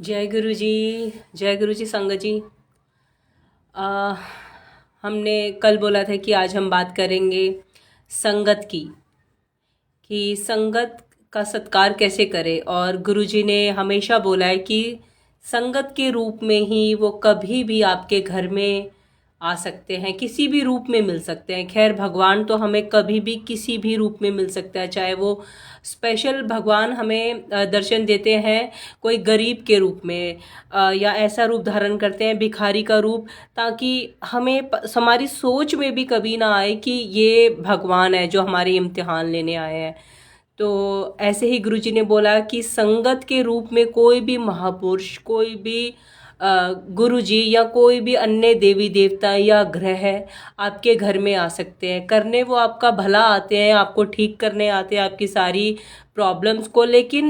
जय गुरु जी। जय गुरु जी संगत जी। आ, हमने कल बोला था कि आज हम बात करेंगे संगत की, कि संगत का सत्कार कैसे करें। और गुरु जी ने हमेशा बोला है कि संगत के रूप में ही वो कभी भी आपके घर में आ सकते हैं, किसी भी रूप में मिल सकते हैं। खैर, भगवान तो हमें कभी भी किसी भी रूप में मिल सकता है, चाहे वो स्पेशल भगवान हमें दर्शन देते हैं कोई गरीब के रूप में, या ऐसा रूप धारण करते हैं भिखारी का रूप, ताकि हमें हमारी सोच में भी कभी ना आए कि ये भगवान है जो हमारे इम्तिहान लेने आए हैं। तो ऐसे ही गुरुजी ने बोला कि संगत के रूप में कोई भी महापुरुष, कोई भी गुरुजी या कोई भी अन्य देवी देवता या ग्रह आपके घर में आ सकते हैं। करने वो आपका भला आते हैं, आपको ठीक करने आते हैं, आपकी सारी प्रॉब्लम्स को। लेकिन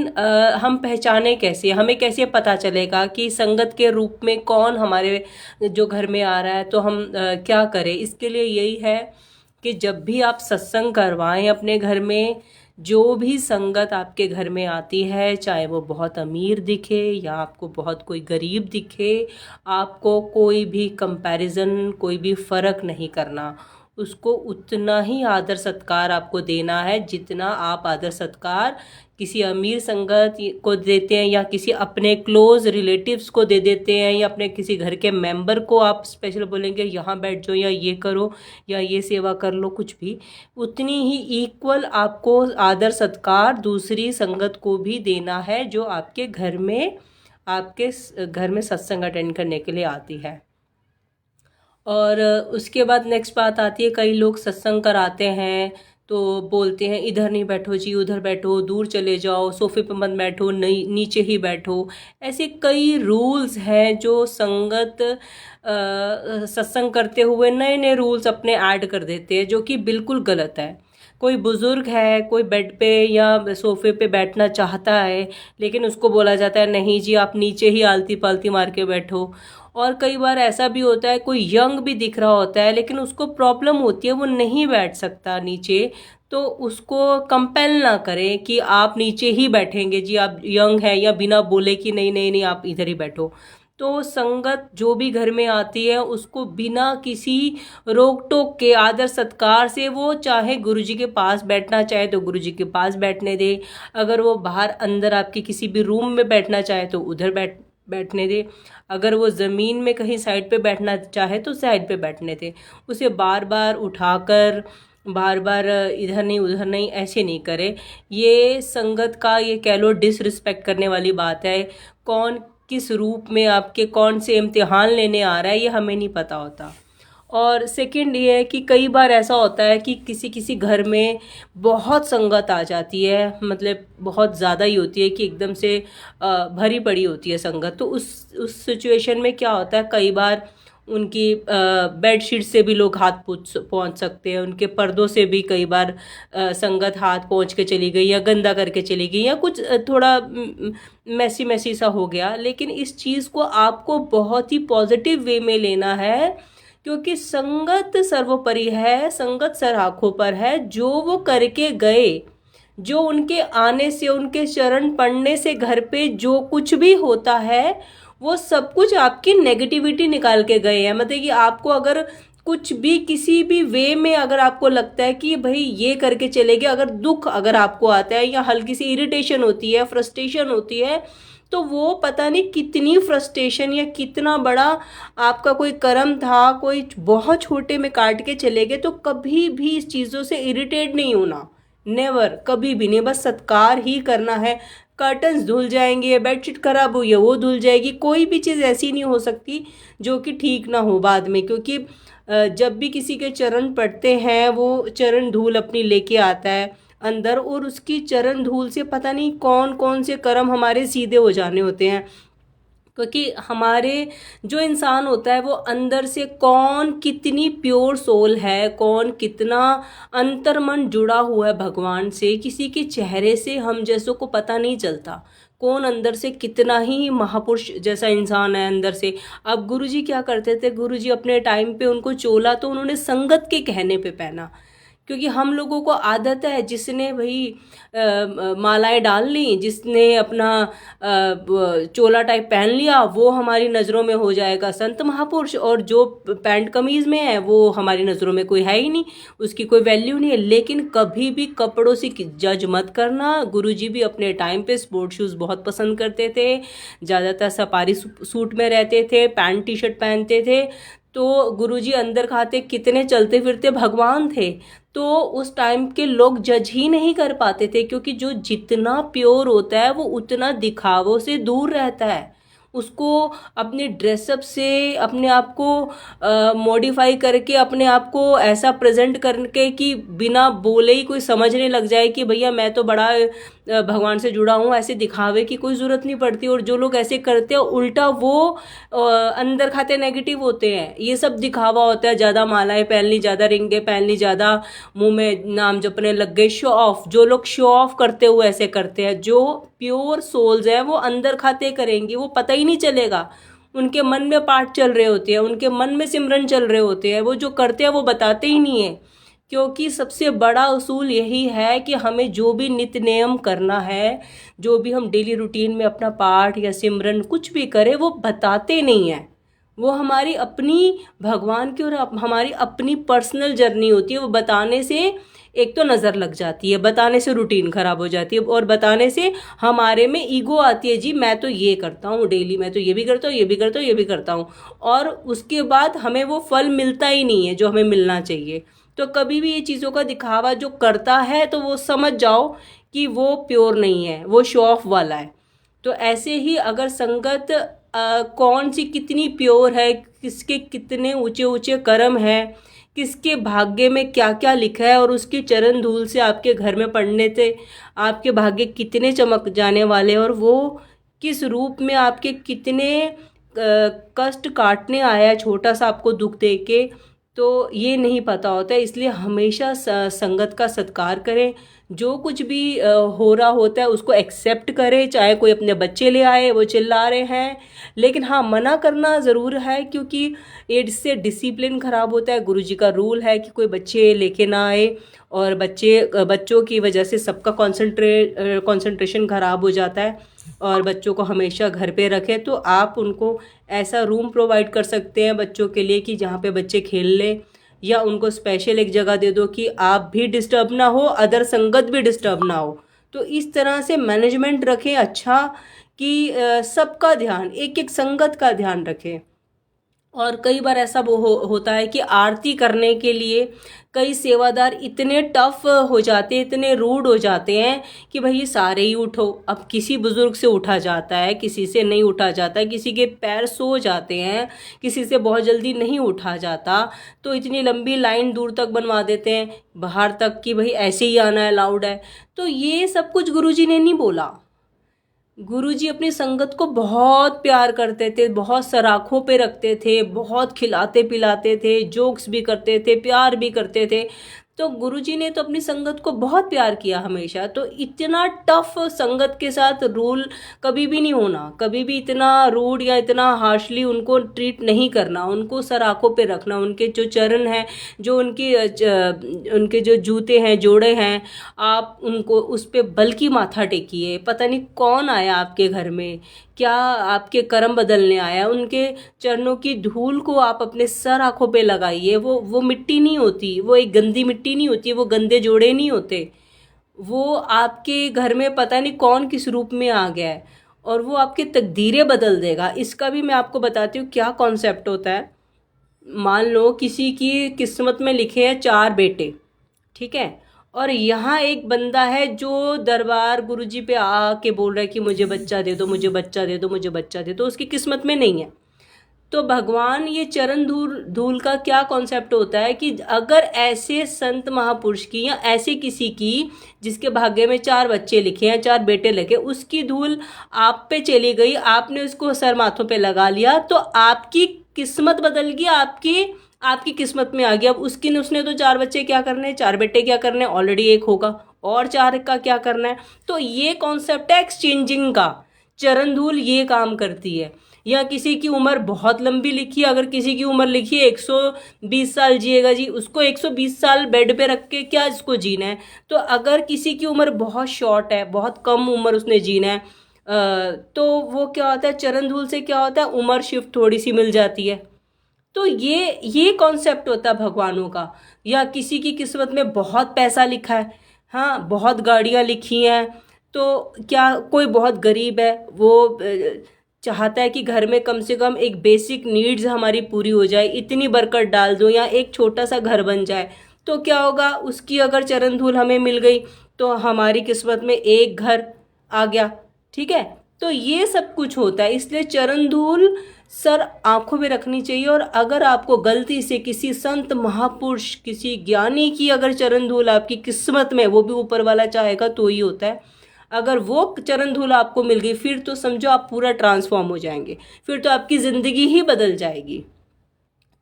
हम पहचाने कैसे, हमें कैसे पता चलेगा कि संगत के रूप में कौन हमारे जो घर में आ रहा है। तो हम क्या करें, इसके लिए यही है कि जब भी आप सत्संग करवाएं अपने घर में, जो भी संगत आपके घर में आती है, चाहे वो बहुत अमीर दिखे या आपको बहुत कोई गरीब दिखे, आपको कोई भी कंपैरिजन, कोई भी फ़र्क नहीं करना। उसको उतना ही आदर सत्कार आपको देना है जितना आप आदर सत्कार किसी अमीर संगत को देते हैं, या किसी अपने क्लोज रिलेटिव्स को दे देते हैं, या अपने किसी घर के मेंबर को आप स्पेशल बोलेंगे यहाँ बैठ जाओ या ये करो या ये सेवा कर लो, कुछ भी, उतनी ही इक्वल आपको आदर सत्कार दूसरी संगत को भी देना है जो आपके घर में, आपके घर में सत्संग अटेंड करने के लिए आती है। और उसके बाद नेक्स्ट बात आती है, कई लोग सत्संग कराते हैं तो बोलते हैं इधर नहीं बैठो जी, उधर बैठो, दूर चले जाओ, सोफे पे मत बैठो, नहीं नीचे ही बैठो। ऐसे कई रूल्स हैं जो संगत सत्संग करते हुए नए नए रूल्स अपने ऐड कर देते हैं, जो कि बिल्कुल गलत है। कोई बुज़ुर्ग है, कोई बेड पे या सोफे पे बैठना चाहता है, लेकिन उसको बोला जाता है नहीं जी आप नीचे ही आलती पालती मार के बैठो। और कई बार ऐसा भी होता है, कोई यंग भी दिख रहा होता है लेकिन उसको प्रॉब्लम होती है, वो नहीं बैठ सकता नीचे, तो उसको कंपेल ना करें कि आप नीचे ही बैठेंगे जी, आप यंग है, या बिना बोले कि नहीं नहीं नहीं आप इधर ही बैठो। तो संगत जो भी घर में आती है उसको बिना किसी रोक टोक के आदर सत्कार से, वो चाहे गुरुजी के पास बैठना चाहे तो गुरुजी के पास बैठने दे, अगर वो बाहर अंदर आपके किसी भी रूम में बैठना चाहे तो उधर बैठने दे, अगर वो ज़मीन में कहीं साइड पे बैठना चाहे तो साइड पे बैठने दे। उसे बार बार उठाकर बार बार इधर नहीं उधर नहीं ऐसे नहीं करे। ये संगत का, ये कह लो डिसरिस्पेक्ट करने वाली बात है। कौन किस रूप में आपके कौन से इम्तिहान लेने आ रहा है ये हमें नहीं पता होता। और सेकंड ये है कि कई बार ऐसा होता है कि किसी किसी घर में बहुत संगत आ जाती है, मतलब बहुत ज़्यादा ही होती है कि एकदम से भरी पड़ी होती है संगत। तो उस सिचुएशन में क्या होता है, कई बार उनकी बेडशीट से भी लोग हाथ पहुंच सकते हैं, उनके पर्दों से भी कई बार संगत हाथ पहुंच के चली गई या गंदा करके चली गई, या कुछ थोड़ा मैसी मैसी सा हो गया। लेकिन इस चीज़ को आपको बहुत ही पॉजिटिव वे में लेना है, क्योंकि संगत सर्वोपरि है, संगत सर आँखों पर है। जो वो करके गए, जो उनके आने से, उनके चरण पड़ने से घर पे जो कुछ भी होता है, वो सब कुछ आपकी नेगेटिविटी निकाल के गए हैं। मतलब कि आपको अगर कुछ भी किसी भी वे में अगर आपको लगता है कि भाई ये करके चले गए, अगर दुख अगर आपको आता है या हल्की सी इरिटेशन होती है, फ्रस्ट्रेशन होती है, तो वो पता नहीं कितनी फ्रस्ट्रेशन या कितना बड़ा आपका कोई कर्म था, कोई बहुत छोटे में काट के चले गए। तो कभी भी इस चीज़ों से इरिटेट नहीं होना, नेवर, कभी भी नहीं, बस सत्कार ही करना है। कर्टन्स धुल जाएंगे, बेडशीट खराब हुई है वो धुल जाएगी, कोई भी चीज़ ऐसी नहीं हो सकती जो कि ठीक ना हो बाद में। क्योंकि जब भी किसी के चरण पड़ते हैं, वो चरण धूल अपनी लेके आता है अंदर, और उसकी चरण धूल से पता नहीं कौन कौन से कर्म हमारे सीधे हो जाने होते हैं। क्योंकि हमारे जो इंसान होता है वो अंदर से कौन कितनी प्योर सोल है, कौन कितना अंतर्मन जुड़ा हुआ है भगवान से, किसी के चेहरे से हम जैसों को पता नहीं चलता कौन अंदर से कितना ही महापुरुष जैसा इंसान है अंदर से। अब गुरुजी क्या करते थे, गुरुजी अपने टाइम पे उनको चोला तो उन्होंने संगत के कहने पे पहना क्योंकि हम लोगों को आदत है, जिसने भाई मालाएं डाल ली, जिसने अपना चोला टाइप पहन लिया, वो हमारी नज़रों में हो जाएगा संत महापुरुष, और जो पैंट कमीज़ में है वो हमारी नज़रों में कोई है ही नहीं, उसकी कोई वैल्यू नहीं है। लेकिन कभी भी कपड़ों से जज मत करना। गुरुजी भी अपने टाइम पे स्पोर्ट शूज़ बहुत पसंद करते थे, ज़्यादातर सफारी सूट में रहते थे, पैंट टी शर्ट पहनते थे। तो गुरुजी अंदर खाते कितने चलते फिरते भगवान थे। तो उस टाइम के लोग जज ही नहीं कर पाते थे, क्योंकि जो जितना प्योर होता है वो उतना दिखावों से दूर रहता है। उसको अपने ड्रेसअप से अपने आप को मॉडिफाई करके अपने आप को ऐसा प्रेजेंट करके कि बिना बोले ही कोई समझने लग जाए कि भैया मैं तो बड़ा भगवान से जुड़ा हूँ, ऐसे दिखावे की कोई ज़रूरत नहीं पड़ती। और जो लोग ऐसे करते हैं उल्टा वो अंदर खाते नेगेटिव होते हैं। ये सब दिखावा होता है, ज़्यादा मालाएं पहन ली, ज़्यादा रिंगे पहन ली, ज़्यादा मुंह में नाम जपने लग गए, शो ऑफ। जो लोग शो ऑफ करते हुए ऐसे करते हैं, जो प्योर सोल्स है वो अंदर खाते करेंगे, वो पता ही नहीं चलेगा। उनके मन में पाठ चल रहे होते हैं, उनके मन में सिमरन चल रहे होते हैं, वो जो करते हैं वो बताते ही नहीं है। क्योंकि सबसे बड़ा उसूल यही है कि हमें जो भी नित्य नियम करना है, जो भी हम डेली रूटीन में अपना पाठ या सिमरन कुछ भी करें, वो बताते नहीं हैं। वो हमारी अपनी भगवान की और हमारी अपनी पर्सनल जर्नी होती है। वो बताने से एक तो नज़र लग जाती है, बताने से रूटीन ख़राब हो जाती है, और बताने से हमारे में ईगो आती है, जी मैं तो ये करता हूँ डेली, मैं तो ये भी करता हूँ, ये भी करता हूँ, ये भी करता हूँ। और उसके बाद हमें वो फल मिलता ही नहीं है जो हमें मिलना चाहिए। तो कभी भी ये चीज़ों का दिखावा जो करता है, तो वो समझ जाओ कि वो प्योर नहीं है, वो शो ऑफ वाला है। तो ऐसे ही अगर संगत कौन सी कितनी प्योर है, किसके कितने ऊंचे ऊंचे कर्म हैं, किसके भाग्य में क्या क्या लिखा है, और उसके चरण धूल से आपके घर में पड़ने से आपके भाग्य कितने चमक जाने वाले, और वो किस रूप में आपके कितने कष्ट काटने आया है, छोटा सा आपको दुख दे के, तो ये नहीं पता होता है। इसलिए हमेशा संगत का सत्कार करें। जो कुछ भी हो रहा होता है उसको एक्सेप्ट करें। चाहे कोई अपने बच्चे ले आए, वो चिल्ला रहे हैं, लेकिन हाँ मना करना ज़रूर है, क्योंकि इससे डिसिप्लिन ख़राब होता है। गुरुजी का रूल है कि कोई बच्चे लेके ना आए, और बच्चों की वजह से सबका कंसंट्रेशन ख़राब हो जाता है। और बच्चों को हमेशा घर पे रखें। तो आप उनको ऐसा रूम प्रोवाइड कर सकते हैं बच्चों के लिए कि जहाँ पे बच्चे खेल लें, या उनको स्पेशल एक जगह दे दो कि आप भी डिस्टर्ब ना हो, अदर संगत भी डिस्टर्ब ना हो। तो इस तरह से मैनेजमेंट रखें अच्छा, कि सबका ध्यान, एक एक संगत का ध्यान रखें। और कई बार ऐसा होता है कि आरती करने के लिए कई सेवादार इतने टफ हो जाते हैं, इतने रूड हो जाते हैं कि भाई सारे ही उठो। अब किसी बुजुर्ग से उठा जाता है, किसी से नहीं उठा जाता है, किसी के पैर सो जाते हैं, किसी से बहुत जल्दी नहीं उठा जाता। तो इतनी लंबी लाइन दूर तक बनवा देते हैं, बाहर तक, कि भाई ऐसे ही आना अलाउड है। तो ये सब कुछ गुरुजी ने नहीं बोला। गुरुजी अपनी संगत को बहुत प्यार करते थे, बहुत सराखों पे रखते थे, बहुत खिलाते पिलाते थे, जोक्स भी करते थे, प्यार भी करते थे। तो गुरुजी ने तो अपनी संगत को बहुत प्यार किया हमेशा। तो इतना टफ संगत के साथ रूल कभी भी नहीं होना, कभी भी इतना रूड या इतना हार्शली उनको ट्रीट नहीं करना, उनको सराखों पे रखना। उनके जो चरण हैं, जो उनके जो जूते हैं, जोड़े हैं, आप उनको उस पे बल्कि माथा टेकिए। पता नहीं कौन आया आपके घर में, क्या आपके कर्म बदलने आया। उनके चरणों की धूल को आप अपने सर आँखों पे लगाइए। वो मिट्टी नहीं होती, वो एक गंदी मिट्टी नहीं होती, वो गंदे जोड़े नहीं होते। वो आपके घर में पता नहीं कौन किस रूप में आ गया है, और वो आपकी तकदीरें बदल देगा। इसका भी मैं आपको बताती हूँ क्या कॉन्सेप्ट होता है। मान लो किसी की किस्मत में लिखे हैं 4 बेटे, ठीक है, और यहाँ एक बंदा है जो दरबार गुरुजी पे आके बोल रहा है कि मुझे बच्चा दे दो, मुझे बच्चा दे दो, मुझे बच्चा दे दो। उसकी किस्मत में नहीं है। तो भगवान ये चरण धूल का क्या कॉन्सेप्ट होता है कि अगर ऐसे संत महापुरुष की या ऐसे किसी की जिसके भाग्य में 4 बच्चे लिखे हैं, 4 बेटे लिखे, उसकी धूल आप पे चली गई, आपने उसको सर माथों पे लगा लिया, तो आपकी किस्मत बदल गई, आपकी किस्मत में आ गया। अब उसने तो 4 बच्चे क्या करने हैं, 4 बेटे क्या करने हैं, ऑलरेडी एक होगा, और 4 का क्या करना है। तो ये कॉन्सेप्ट है एक्सचेंजिंग का। चरण धूल ये काम करती है या किसी की उम्र बहुत लंबी लिखी है, अगर किसी की उम्र लिखी है 120 साल जिएगा जी, उसको 120 साल बेड पे रख के क्या इसको जीना है। तो अगर किसी की उम्र बहुत शॉर्ट है, बहुत कम उम्र उसने जीना है, तो वो क्या होता है, चरण धूल से क्या होता है, उम्र शिफ्ट थोड़ी सी मिल जाती है। तो ये कॉन्सेप्ट होता है भगवानों का। या किसी की किस्मत में बहुत पैसा लिखा है, हाँ, बहुत गाड़ियाँ लिखी हैं, तो क्या कोई बहुत गरीब है, वो चाहता है कि घर में कम से कम एक बेसिक नीड्स हमारी पूरी हो जाए, इतनी बरकत डाल दो या एक छोटा सा घर बन जाए, तो क्या होगा, उसकी अगर चरण धूल हमें मिल गई तो हमारी किस्मत में एक घर आ गया। ठीक है, तो ये सब कुछ होता है, इसलिए चरण धूल सर आंखों में रखनी चाहिए। और अगर आपको गलती से किसी संत महापुरुष, किसी ज्ञानी की अगर चरण धूल आपकी किस्मत में, वो भी ऊपर वाला चाहेगा तो ही होता है, अगर वो चरण धूल आपको मिल गई, फिर तो समझो आप पूरा ट्रांसफॉर्म हो जाएंगे, फिर तो आपकी ज़िंदगी ही बदल जाएगी।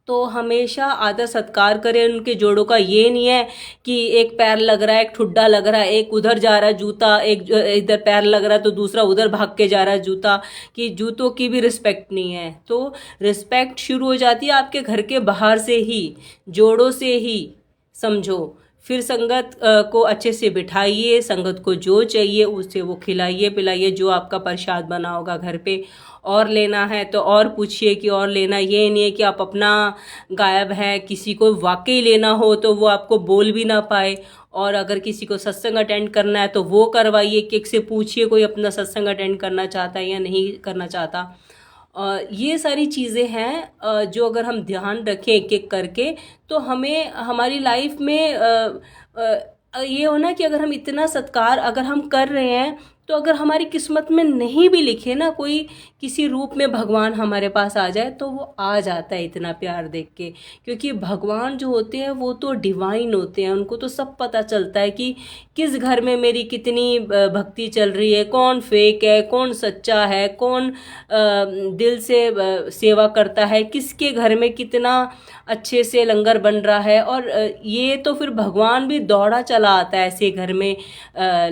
तो हमेशा आदर सत्कार करें उनके जोड़ों का। ये नहीं है कि एक पैर लग रहा है, एक ठुड्डा लग रहा है, एक उधर जा रहा है जूता, एक इधर पैर लग रहा है तो दूसरा उधर भाग के जा रहा है जूता, कि जूतों की भी रिस्पेक्ट नहीं है। तो रिस्पेक्ट शुरू हो जाती है आपके घर के बाहर से ही, जोड़ों से ही, समझो। फिर संगत को अच्छे से बिठाइए, संगत को जो चाहिए उससे वो खिलाइए पिलाइए, जो आपका प्रसाद बना होगा घर पे, और लेना है तो और पूछिए कि और लेना। ये नहीं है कि आप अपना गायब है, किसी को वाकई लेना हो तो वो आपको बोल भी ना पाए। और अगर किसी को सत्संग अटेंड करना है तो वो करवाइए, किसी से पूछिए कोई अपना सत्संग अटेंड करना चाहता है या नहीं करना चाहता। ये सारी चीज़ें हैं जो अगर हम ध्यान रखें एक एक करके, तो हमें हमारी लाइफ में ये होना कि अगर हम इतना सत्कार अगर हम कर रहे हैं, तो अगर हमारी किस्मत में नहीं भी लिखे ना, कोई किसी रूप में भगवान हमारे पास आ जाए तो वो आ जाता है इतना प्यार देख के। क्योंकि भगवान जो होते हैं वो तो डिवाइन होते हैं, उनको तो सब पता चलता है कि किस घर में मेरी कितनी भक्ति चल रही है, कौन फेक है, कौन सच्चा है, कौन दिल से सेवा करता है, किसके घर में कितना अच्छे से लंगर बन रहा है। और ये तो फिर भगवान भी दौड़ा चला आता है ऐसे घर में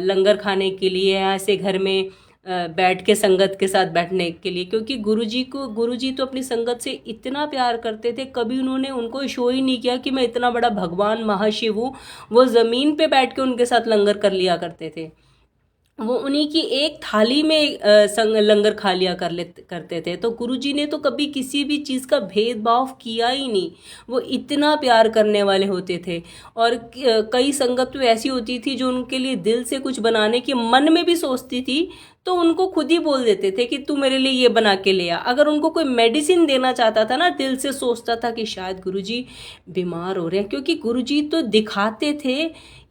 लंगर खाने के लिए, ऐसे घर में बैठ के संगत के साथ बैठने के लिए। क्योंकि गुरुजी तो अपनी संगत से इतना प्यार करते थे, कभी उन्होंने उनको शो ही नहीं किया कि मैं इतना बड़ा भगवान महाशिव हूँ। वो ज़मीन पे बैठ के उनके साथ लंगर कर लिया करते थे, वो उन्हीं की एक थाली में लंगर खा लिया करते थे। तो गुरुजी ने तो कभी किसी भी चीज़ का भेदभाव किया ही नहीं, वो इतना प्यार करने वाले होते थे। और कई संगत तो ऐसी होती थी जो उनके लिए दिल से कुछ बनाने के मन में भी सोचती थी, तो उनको खुद ही बोल देते थे कि तू मेरे लिए ये बना के ले आ। अगर उनको कोई मेडिसिन देना चाहता था ना, दिल से सोचता था कि शायद गुरुजी बीमार हो रहे हैं, क्योंकि गुरुजी तो दिखाते थे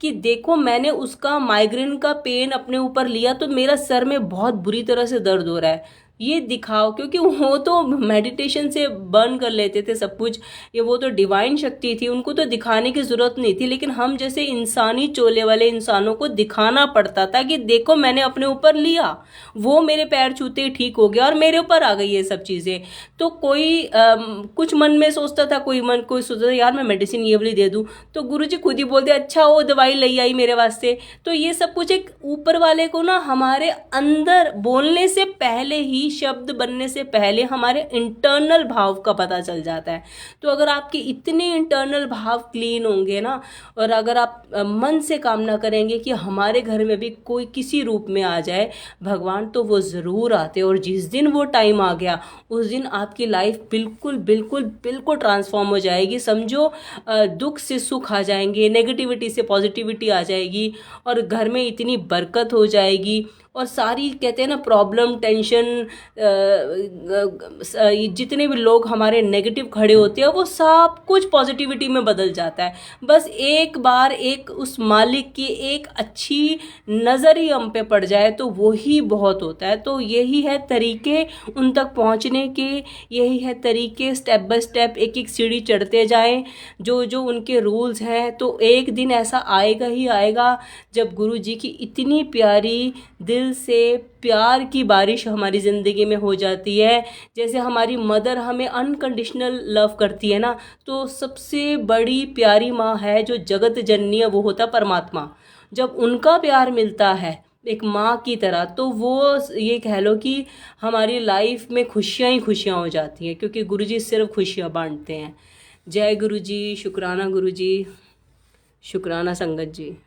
कि देखो मैंने उसका माइग्रेन का पेन अपने ऊपर लिया तो मेरा सर में बहुत बुरी तरह से दर्द हो रहा है, ये दिखाओ। क्योंकि वो तो मेडिटेशन से बर्न कर लेते थे सब कुछ, ये वो तो डिवाइन शक्ति थी, उनको तो दिखाने की ज़रूरत नहीं थी। लेकिन हम जैसे इंसानी चोले वाले इंसानों को दिखाना पड़ता था कि देखो मैंने अपने ऊपर लिया, वो मेरे पैर छूते ही ठीक हो गया और मेरे ऊपर आ गई ये सब चीज़ें। तो कोई कुछ मन में सोचता था, कोई सोचता था यार मैं मेडिसिन ये वाली दे दूँ, तो गुरुजी खुद ही बोलते अच्छा वो दवाई ले आई मेरे वास्ते। तो ये सब कुछ एक ऊपर वाले को ना हमारे अंदर बोलने से पहले ही, शब्द बनने से पहले हमारे इंटरनल भाव का पता चल जाता है। तो अगर आपके इतने इंटरनल भाव क्लीन होंगे ना, और अगर आप मन से कामना करेंगे कि हमारे घर में भी कोई किसी रूप में आ जाए भगवान, तो वो ज़रूर आते। और जिस दिन वो टाइम आ गया उस दिन आपकी लाइफ बिल्कुल बिल्कुल बिल्कुल ट्रांसफॉर्म हो जाएगी। समझो दुख से सुख आ जाएंगे, नेगेटिविटी से पॉजिटिविटी आ जाएगी, और घर में इतनी बरकत हो जाएगी। और सारी कहते हैं ना प्रॉब्लम, टेंशन, जितने भी लोग हमारे नेगेटिव खड़े होते हैं वो सब कुछ पॉजिटिविटी में बदल जाता है। बस एक बार एक उस मालिक की एक अच्छी नज़र ही हम पे पड़ जाए तो वो ही बहुत होता है। तो यही है तरीके उन तक पहुंचने के, यही है तरीके, स्टेप बाय स्टेप एक एक सीढ़ी चढ़ते जाएं, जो जो उनके रूल्स हैं। तो एक दिन ऐसा आएगा ही आएगा जब गुरु जी की इतनी प्यारी दिल से प्यार की बारिश हमारी ज़िंदगी में हो जाती है। जैसे हमारी मदर हमें अनकंडीशनल लव करती है ना, तो सबसे बड़ी प्यारी माँ है जो जगत जननी है, वो होता परमात्मा। जब उनका प्यार मिलता है, एक माँ की तरह, तो वो ये कह लो कि हमारी लाइफ में खुशियाँ ही खुशियाँ हो जाती हैं, क्योंकि गुरुजी सिर्फ खुशियाँ बांटते हैं। जय गुरु जी, शुक्राना गुरु जी, शुक्राना संगत जी।